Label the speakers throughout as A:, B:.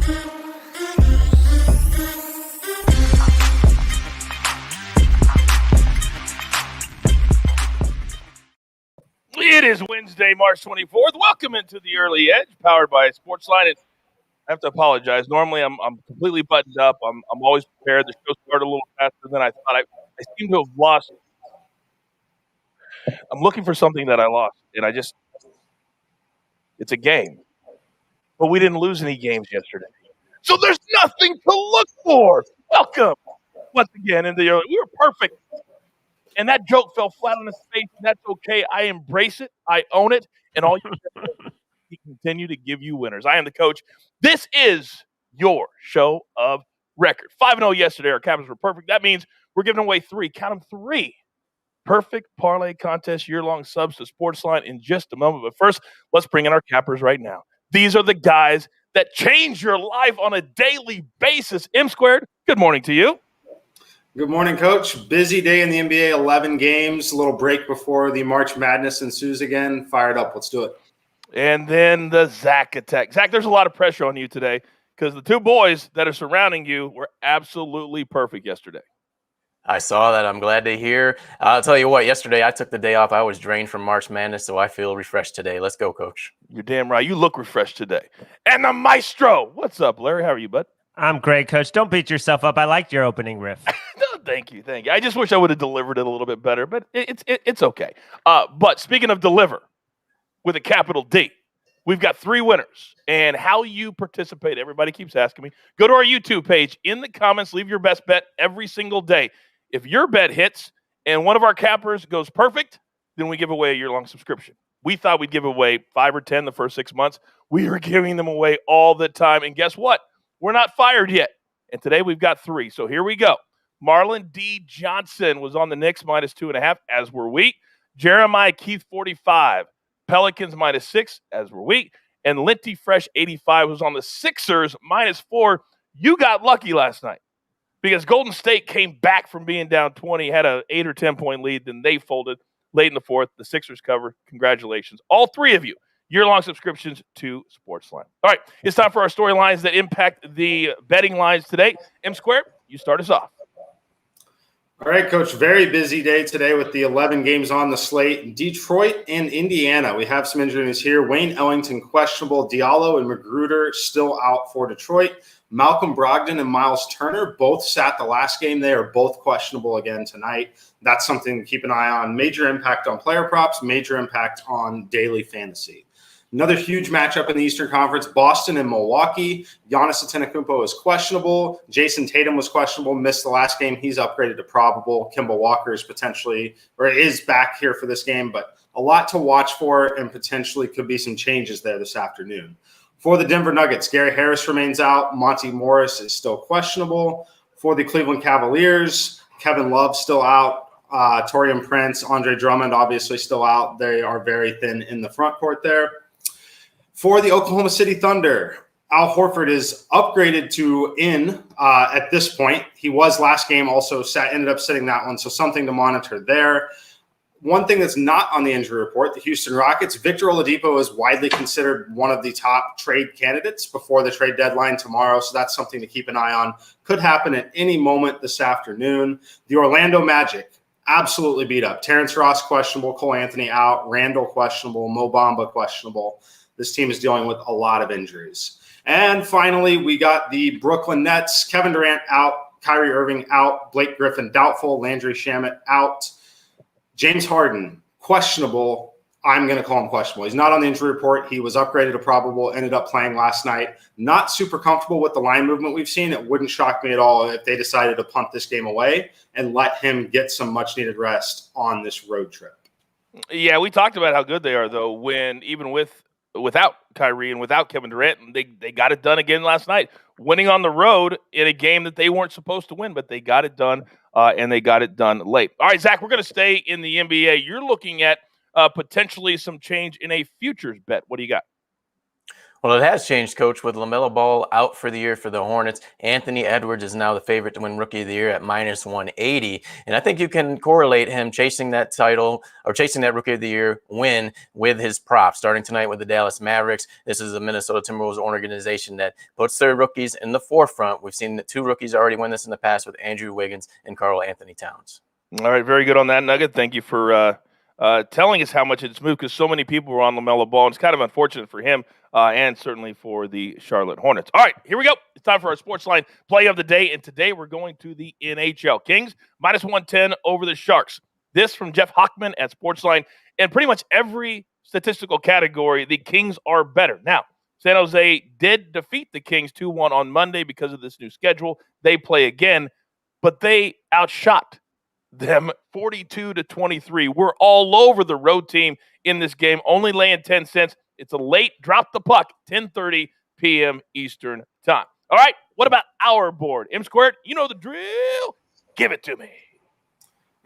A: It is Wednesday, March 24th. Welcome into the Early Edge, powered by SportsLine. And I have to apologize. Normally, I'm completely buttoned up. I'm always prepared. The show started a little faster than I thought. I seem to have lost. I'm looking for something that I lost, and it's a game. But we didn't lose any games yesterday. So there's nothing to look for. Welcome once again into the Early. We were perfect. And that joke fell flat on his face, and that's okay. I embrace it. I own it. And all you we continue to give you winners. I am the coach. This is your show of record. 5-0 yesterday. Our Captains were perfect. That means we're giving away three perfect parlay contest year-long subs to SportsLine in just a moment. But first, let's bring in our cappers right now. These are the guys that change your life on a daily basis. M Squared, good morning to you.
B: Good morning, Coach. Busy day in the NBA, 11 games, a little break before the March Madness ensues again. Fired up. Let's do it.
A: And then the Zack attack. Zack, there's a lot of pressure on you today because the two boys that are surrounding you were absolutely perfect yesterday.
C: I saw that. I'm glad to hear. I'll tell you what, yesterday I took the day off. I was drained from March Madness, so I feel refreshed today. Let's go, Coach.
A: You're damn right. You look refreshed today. And the maestro. What's up, Larry? How are you, bud?
D: I'm great, Coach. Don't beat yourself up. I liked your opening riff.
A: No, thank you. I just wish I would have delivered it a little bit better, but it's okay. But speaking of deliver, with a capital D, we've got three winners. And how you participate, everybody keeps asking me. Go to our YouTube page. In the comments, leave your best bet every single day. If your bet hits and one of our cappers goes perfect, then we give away a year-long subscription. We thought we'd give away 5 or 10 the first 6 months. We are giving them away all the time. And guess what? We're not fired yet. And today we've got three. So here we go. Marlon D. Johnson was on the Knicks -2.5, as were we. Jeremiah Keith 45. Pelicans -6, as were we. And Linty Fresh 85 was on the Sixers -4. You got lucky last night because Golden State came back from being down 20, had an 8 or 10 point lead. Then they folded late in the fourth. The Sixers cover. Congratulations. All three of you. Year-long subscriptions to SportsLine. All right, it's time for our storylines that impact the betting lines today. M Squared, you start us off.
B: All right, Coach, very busy day today with the 11 games on the slate. Detroit and Indiana. We have some injuries here. Wayne Ellington questionable. Diallo and Magruder still out for Detroit. Malcolm Brogdon and Miles Turner both sat the last game. They are both questionable again tonight. That's something to keep an eye on. Major impact on player props, major impact on daily fantasy. Another huge matchup in the Eastern Conference, Boston and Milwaukee. Giannis Antetokounmpo is questionable. Jason Tatum was questionable, missed the last game. He's upgraded to probable. Kemba Walker is back here for this game, but a lot to watch for and potentially could be some changes there this afternoon. For the Denver Nuggets, Gary Harris remains out. Monty Morris is still questionable. For the Cleveland Cavaliers, Kevin Love still out. Taurean Prince, Andre Drummond obviously still out. They are very thin in the front court there. For the Oklahoma City Thunder, Al Horford is upgraded to in at this point. He was last game, also ended up sitting that one, so something to monitor there. One thing that's not on the injury report, the Houston Rockets, Victor Oladipo is widely considered one of the top trade candidates before the trade deadline tomorrow, so that's something to keep an eye on. Could happen at any moment this afternoon. The Orlando Magic, absolutely beat up. Terrence Ross questionable, Cole Anthony out, Randall questionable, Mo Bamba questionable. This team is dealing with a lot of injuries. And finally, we got the Brooklyn Nets. Kevin Durant out, Kyrie Irving out, Blake Griffin doubtful, Landry Shamet out. James Harden, questionable. I'm going to call him questionable. He's not on the injury report. He was upgraded to probable, ended up playing last night. Not super comfortable with the line movement we've seen. It wouldn't shock me at all if they decided to punt this game away and let him get some much-needed rest on this road trip.
A: Yeah, we talked about how good they are, though, when even without Kyrie and without Kevin Durant, they got it done again last night, winning on the road in a game that they weren't supposed to win, but they got it done, and they got it done late. All right, Zach, we're going to stay in the NBA. You're looking at potentially some change in a futures bet. What do you got?
C: Well, it has changed, Coach, with LaMelo Ball out for the year for the Hornets. Anthony Edwards is now the favorite to win Rookie of the Year at -180. And I think you can correlate him chasing that title or chasing that Rookie of the Year win with his props. Starting tonight with the Dallas Mavericks. This is a Minnesota Timberwolves organization that puts their rookies in the forefront. We've seen that 2 rookies already win this in the past with Andrew Wiggins and Karl Anthony Towns.
A: All right, very good on that, Nugget. Thank you for telling us how much it's moved, because so many people were on LaMelo Ball, and it's kind of unfortunate for him and certainly for the Charlotte Hornets. All right, here we go. It's time for our SportsLine play of the day, and today we're going to the NHL. Kings -110 over the Sharks. This from Jeff Hockman at SportsLine. In pretty much every statistical category, the Kings are better. Now, San Jose did defeat the Kings 2-1 on Monday because of this new schedule. They play again, but they outshot them 42-23. We're all over the road team in this game, only laying 10 cents. It's a late drop the puck, 10:30 p.m. Eastern time. All right, what about our board? M squared, you know the drill. Give it to me.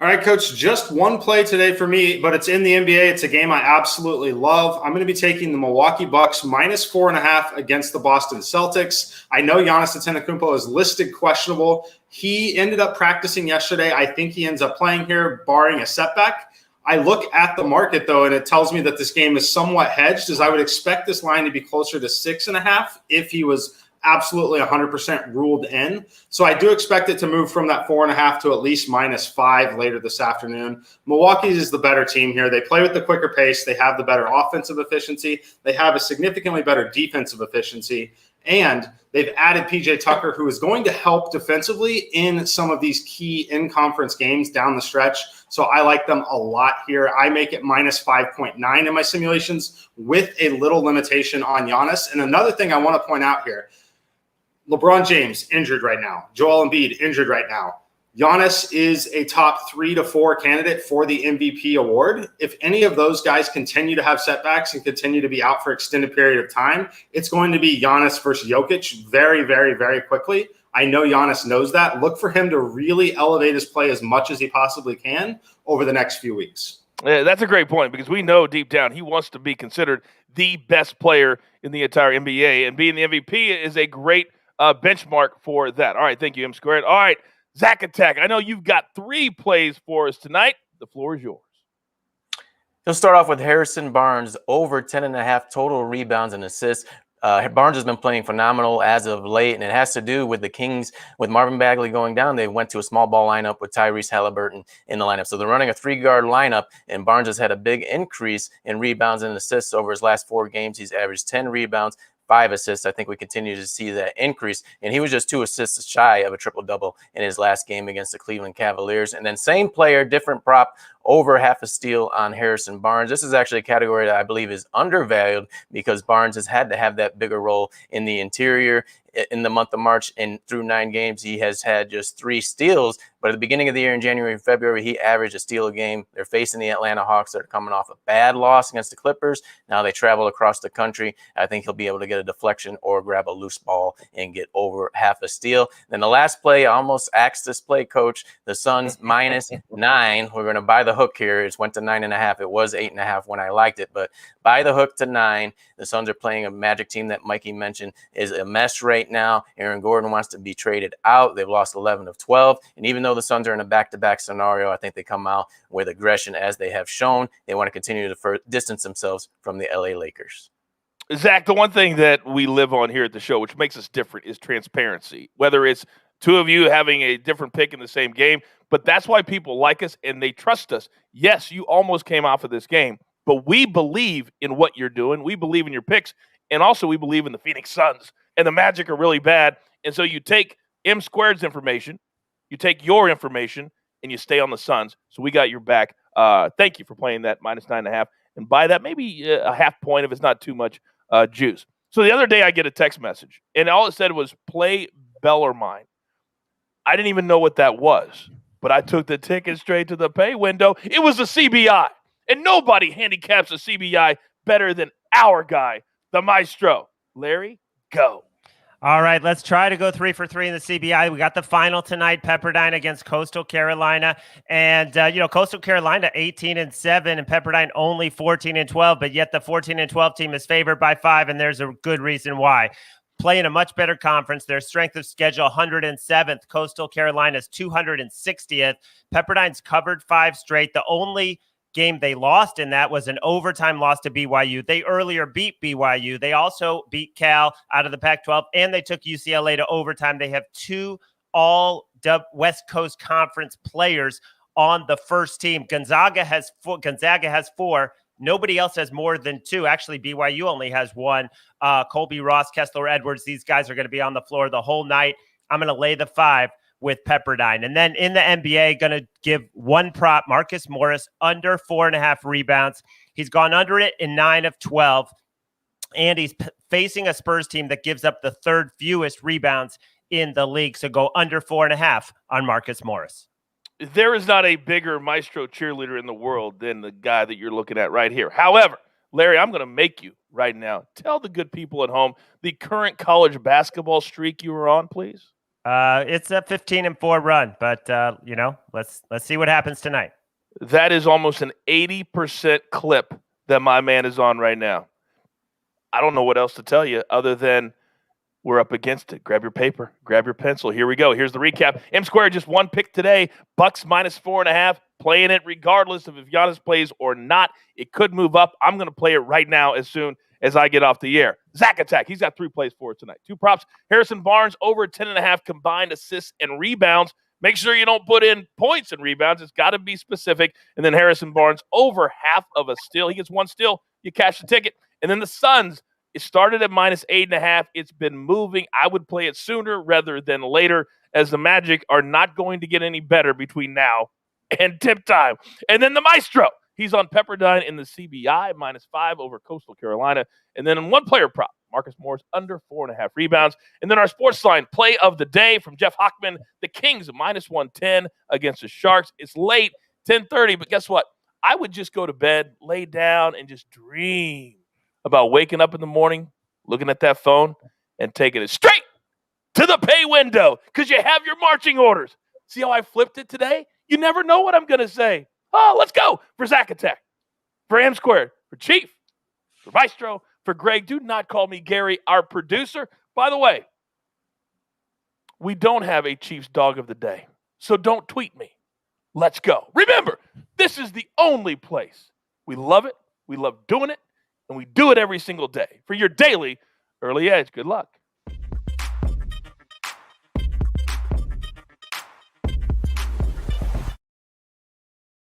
B: All right, Coach, just one play today for me, but it's in the NBA. It's a game I absolutely love. I'm going to be taking the Milwaukee Bucks -4.5 against the Boston Celtics. I know Giannis Antetokounmpo is listed questionable. He ended up practicing yesterday. I think he ends up playing here, barring a setback. I look at the market, though, and it tells me that this game is somewhat hedged, as I would expect this line to be closer to 6.5 if he was absolutely 100% ruled in. So I do expect it to move from that 4.5 to at least -5 later this afternoon. Milwaukee is the better team here. They play with the quicker pace. They have the better offensive efficiency. They have a significantly better defensive efficiency. And they've added PJ Tucker, who is going to help defensively in some of these key in-conference games down the stretch. So I like them a lot here. I make it -5.9 in my simulations with a little limitation on Giannis. And another thing I want to point out here, LeBron James injured right now. Joel Embiid injured right now. Giannis is a top 3 to 4 candidate for the MVP award. If any of those guys continue to have setbacks and continue to be out for extended period of time, it's going to be Giannis versus Jokic very, very, very quickly. I know Giannis knows that. Look for him to really elevate his play as much as he possibly can over the next few weeks.
A: Yeah, that's a great point, because we know deep down he wants to be considered the best player in the entire NBA, and being the MVP is a great benchmark for that. All right, thank you, M squared. All right, Zack Attack, I know you've got 3 plays for us tonight. The floor is yours.
C: He'll start off with Harrison Barnes, over 10.5 total rebounds and assists. Barnes has been playing phenomenal as of late, and it has to do with the Kings. With Marvin Bagley going down, they went to a small ball lineup with Tyrese Halliburton in the lineup. So they're running a 3-guard lineup, and Barnes has had a big increase in rebounds and assists over his last 4 games. He's averaged 10 rebounds, 5 assists. I think we continue to see that increase. And he was just 2 assists shy of a triple-double in his last game against the Cleveland Cavaliers. And then same player, different prop, over half a steal on Harrison Barnes. This is actually a category that I believe is undervalued, because Barnes has had to have that bigger role in the interior. In the month of March and through 9 games, he has had just 3 steals. But at the beginning of the year, in January and February, he averaged a steal a game. They're facing the Atlanta Hawks that are coming off a bad loss against the Clippers. Now they travel across the country. I think he'll be able to get a deflection or grab a loose ball and get over half a steal. Then the last play, I almost axed this play, Coach. The Suns -9. We're going to buy the hook here. It went to 9.5. It was 8.5 when I liked it, but buy the hook to 9. The Suns are playing a Magic team that Mikey mentioned is a mess right now. Aaron Gordon wants to be traded out. They've lost 11 of 12. And even though the Suns are in a back-to-back scenario, I think they come out with aggression as they have shown. They want to continue to distance themselves from the LA Lakers.
A: Zach, the one thing that we live on here at the show, which makes us different, is transparency. Whether it's 2 of you having a different pick in the same game, but that's why people like us and they trust us. Yes, you almost came off of this game, but we believe in what you're doing. We believe in your picks, and also we believe in the Phoenix Suns, and the Magic are really bad. And so you take M squared's information, you take your information, and you stay on the Suns. So we got your back. Thank you for playing that -9.5, and by that maybe a half point if it's not too much juice. So the other day I get a text message, and all it said was play Bellarmine. I didn't even know what that was, but I took the ticket straight to the pay window. It was a CBI, and nobody handicaps a CBI better than our guy, the maestro. Larry, go.
D: All right, let's try to go 3 for 3 in the CBI. We got the final tonight, Pepperdine against Coastal Carolina. And, Coastal Carolina 18-7 and Pepperdine only 14-12, but yet the 14-12 team is favored by 5, and there's a good reason why. Playing a much better conference. Their strength of schedule 107th. Coastal Carolina's 260th. Pepperdine's covered 5 straight. The only game they lost in that was an overtime loss to BYU. They earlier beat BYU. They also beat Cal out of the Pac-12, and they took UCLA to overtime. They have 2 all West Coast Conference players on the first team. Gonzaga has 4. Nobody else has more than 2. Actually, BYU only has 1. Colby Ross, Kessler Edwards, these guys are going to be on the floor the whole night. I'm going to lay the 5 with Pepperdine. And then in the NBA, going to give 1 prop, Marcus Morris, under 4.5 rebounds. He's gone under it in 9 of 12. And he's facing a Spurs team that gives up the 3rd fewest rebounds in the league. So go under 4.5 on Marcus Morris.
A: There is not a bigger maestro cheerleader in the world than the guy that you're looking at right here. However, Larry, I'm going to make you right now tell the good people at home the current college basketball streak you were on, please.
D: It's a 15-4 run, but let's see what happens tonight.
A: That is almost an 80% clip that my man is on right now. I don't know what else to tell you other than we're up against it. Grab your paper, grab your pencil. Here we go. Here's the recap. M Square just 1 pick today. Bucks minus 4.5. Playing it regardless of if Giannis plays or not. It could move up. I'm going to play it right now as soon as I get off the air. Zack Attack, he's got 3 plays for it tonight. 2 props. Harrison Barnes over 10.5 combined assists and rebounds. Make sure you don't put in points and rebounds. It's got to be specific. And then Harrison Barnes over half of a steal. He gets 1 steal. You cash the ticket. And then the Suns, it started at minus 8.5. It's been moving. I would play it sooner rather than later, as the Magic are not going to get any better between now and tip time. And then the Maestro. He's on Pepperdine in the CBI, minus 5 over Coastal Carolina. And then in 1 player prop, Marcus Morris under 4.5 rebounds. And then our SportsLine play of the day from Jeff Hockman, the Kings minus 110 against the Sharks. It's late, 10:30, but guess what? I would just go to bed, lay down, and just dream about waking up in the morning, looking at that phone, and taking it straight to the pay window because you have your marching orders. See how I flipped it today? You never know what I'm going to say. Oh, let's go for Zack Attack, for M Squared, for Chief, for Maestro, for Greg. Do not call me Gary, our producer. By the way, we don't have a Chiefs dog of the day, so don't tweet me. Let's go. Remember, this is the only place. We love it. We love doing it. And we do it every single day. For your daily early edge, good luck.